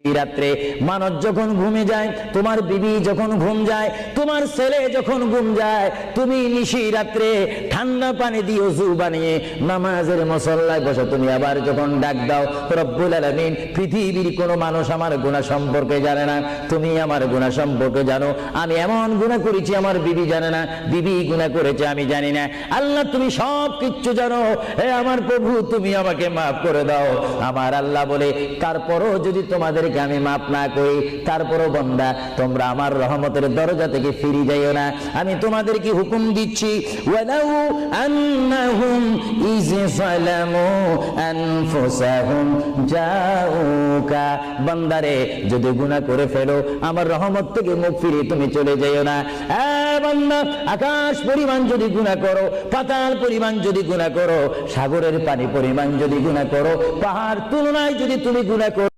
রাত্রে মানুষ যখন ঘুমে যায়, তোমার বিবি যখন ঘুম যায়, তোমার ছেলে যখন ঘুম যায়, তুমি নিশি রাত্রে ঠান্ডা পানি দিয়ে ওযু বানিয়ে নামাজের মুসল্লায় বসে তুমি আবার যখন ডাক দাও, রব্বুল আলামিন, পৃথিবীর কোনো মানুষ আমার গুনাহ সম্পর্কে জানে না, তুমি আমার গুনাহ সম্পর্কে জানো। আমি এমন গুনাহ করেছি আমার বিবি জানে না, বিবি গুনাহ করেছে আমি জানি না। আল্লাহ তুমি সব কিচ্ছু জানো, হে আমার প্রভু তুমি আমাকে মাফ করে দাও। আমার আল্লাহ বলে, তারপরও যদি তোমাদের আমি মাফ না করি, তারপরও বান্দা তোমরা আমার রহমতের দরজা থেকে ফিরে যাইও না। আমি তোমাদেরকে হুকুম দিচ্ছি, ওয়ালাউ আন্নাহুম ইয যালামু আনফুসাহুম জাউকা, বান্দারে যদি গুনাহ করে ফেলো আমার রহমত থেকে মুখ ফিরিয়ে তুমি চলে যাইও না। বান্দা, আকাশ পরিমাণ যদি গুনাহ করো, পাতাল পরিমাণ যদি গুনাহ করো, সাগরের পানি পরিমাণ যদি গুনাহ করো, পাহাড় তুলনায় যদি তুমি গুনাহ করো,